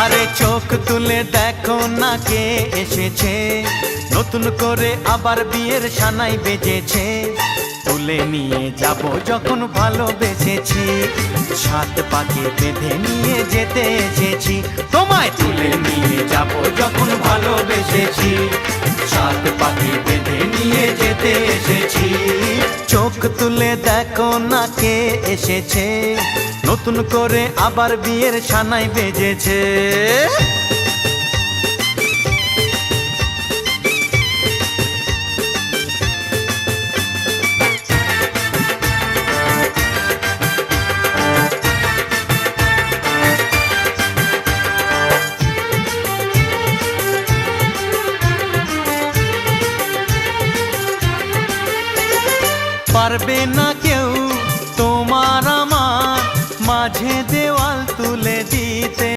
আরে চোখ তুলে দেখো না কে এসেছে, নতুন করে আবার বিয়ের সানাই বেজেছে। তুলে নিয়ে যাব যখন ভালোবেসেছি, সাত পাকে বেঁধে নিয়ে যেতে এসেছি। তোমায় তুলে নিয়ে যাব যখন ভালোবেসেছি, সাত পাকে বেঁধে নিয়ে যেতে এসেছি। চোখ তুলে দেখো না কে এসেছে, নতুন করে আবার বিয়ের সানাই বেজেছে। পারবে